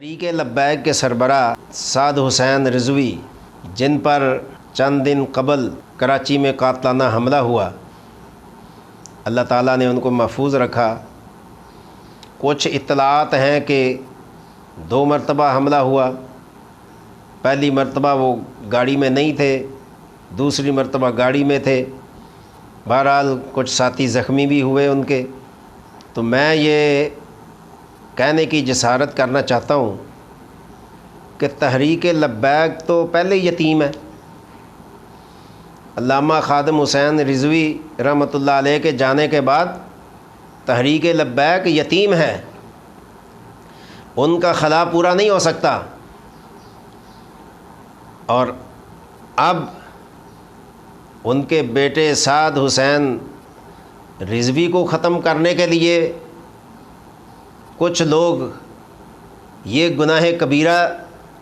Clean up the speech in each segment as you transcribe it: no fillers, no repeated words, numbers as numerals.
تحریک لبیک کے سربراہ سعد حسین رضوی، جن پر چند دن قبل کراچی میں قاتلانہ حملہ ہوا، اللہ تعالیٰ نے ان کو محفوظ رکھا۔ کچھ اطلاعات ہیں کہ 2 مرتبہ حملہ ہوا۔ پہلی مرتبہ وہ گاڑی میں نہیں تھے، دوسری مرتبہ گاڑی میں تھے۔ بہرحال کچھ ساتھی زخمی بھی ہوئے ان کے۔ تو میں یہ کہنے کی جسارت کرنا چاہتا ہوں کہ تحریک لبیک تو پہلے یتیم ہے۔ علامہ خادم حسین رضوی رحمۃ اللہ علیہ کے جانے کے بعد تحریک لبیک یتیم ہے، ان کا خلا پورا نہیں ہو سکتا۔ اور اب ان کے بیٹے سعد حسین رضوی کو ختم کرنے کے لیے کچھ لوگ یہ گناہ کبیرہ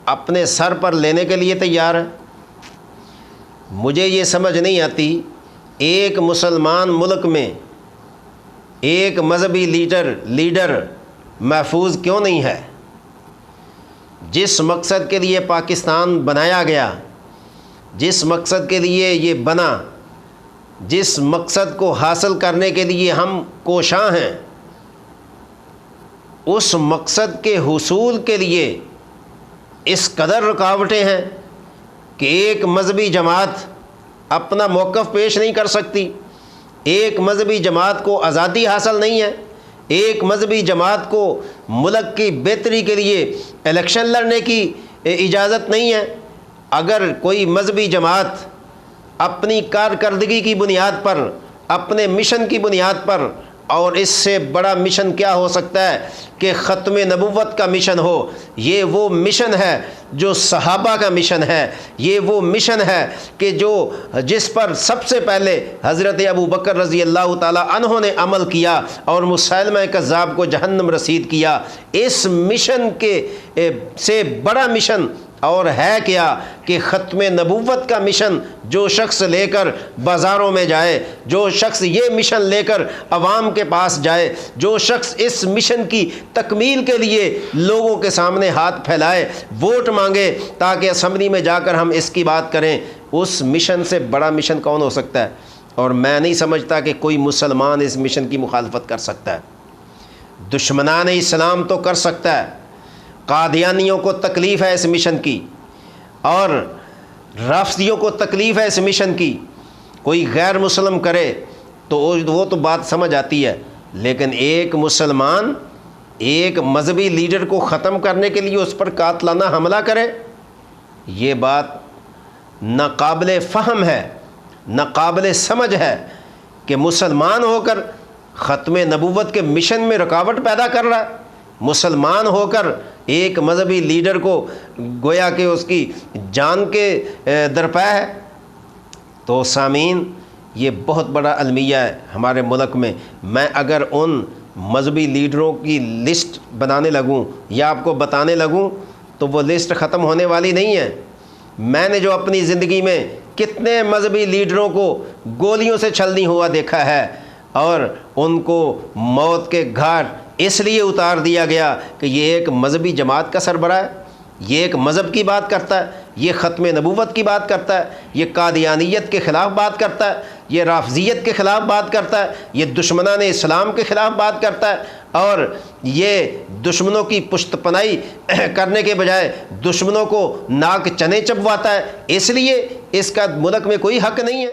اپنے سر پر لینے کے لیے تیار ہیں۔ مجھے یہ سمجھ نہیں آتی، ایک مسلمان ملک میں ایک مذہبی لیڈر محفوظ کیوں نہیں ہے؟ جس مقصد کے لیے پاکستان بنایا گیا، جس مقصد کے لیے یہ بنا، جس مقصد کو حاصل کرنے کے لیے ہم کوشاں ہیں، اس مقصد کے حصول کے لیے اس قدر رکاوٹیں ہیں کہ ایک مذہبی جماعت اپنا موقف پیش نہیں کر سکتی، ایک مذہبی جماعت کو آزادی حاصل نہیں ہے، ایک مذہبی جماعت کو ملک کی بہتری کے لیے الیکشن لڑنے کی اجازت نہیں ہے۔ اگر کوئی مذہبی جماعت اپنی کارکردگی کی بنیاد پر، اپنے مشن کی بنیاد پر، اور اس سے بڑا مشن کیا ہو سکتا ہے کہ ختم نبوت کا مشن ہو، یہ وہ مشن ہے جو صحابہ کا مشن ہے، یہ وہ مشن ہے کہ جس پر سب سے پہلے حضرت ابو بکر رضی اللہ تعالیٰ عنہ نے عمل کیا اور مسیلمہ کذاب کو جہنم رسید کیا۔ اس مشن سے بڑا مشن اور ہے کیا کہ ختم نبوت کا مشن جو شخص لے کر بازاروں میں جائے، جو شخص یہ مشن لے کر عوام کے پاس جائے، جو شخص اس مشن کی تکمیل کے لیے لوگوں کے سامنے ہاتھ پھیلائے، ووٹ مانگے تاکہ اسمبلی میں جا کر ہم اس کی بات کریں، اس مشن سے بڑا مشن کون ہو سکتا ہے؟ اور میں نہیں سمجھتا کہ کوئی مسلمان اس مشن کی مخالفت کر سکتا ہے۔ دشمنان اسلام تو کر سکتا ہے، قادیانیوں کو تکلیف ہے اس مشن کی، اور رافضیوں کو تکلیف ہے اس مشن کی۔ کوئی غیر مسلم کرے تو وہ تو بات سمجھ آتی ہے، لیکن ایک مسلمان ایک مذہبی لیڈر کو ختم کرنے کے لیے اس پر قاتلانہ حملہ کرے، یہ بات نہ قابل فہم ہے، نہ قابل سمجھ ہے کہ مسلمان ہو کر ختم نبوت کے مشن میں رکاوٹ پیدا کر رہا ہے، مسلمان ہو کر ایک مذہبی لیڈر کو گویا کہ اس کی جان کے درپے ہے۔ تو سامعین، یہ بہت بڑا المیہ ہے ہمارے ملک میں۔ میں اگر ان مذہبی لیڈروں کی لسٹ بنانے لگوں یا آپ کو بتانے لگوں تو وہ لسٹ ختم ہونے والی نہیں ہے۔ میں نے جو اپنی زندگی میں کتنے مذہبی لیڈروں کو گولیوں سے چھلنی ہوا دیکھا ہے، اور ان کو موت کے گھاٹ اس لیے اتار دیا گیا کہ یہ ایک مذہبی جماعت کا سربراہ ہے، یہ ایک مذہب کی بات کرتا ہے، یہ ختم نبوت کی بات کرتا ہے، یہ قادیانیت کے خلاف بات کرتا ہے، یہ رافضیت کے خلاف بات کرتا ہے، یہ دشمنان اسلام کے خلاف بات کرتا ہے، اور یہ دشمنوں کی پشت پناہی کرنے کے بجائے دشمنوں کو ناک چنے چبواتا ہے۔ اس لیے اس کا ملک میں کوئی حق نہیں ہے۔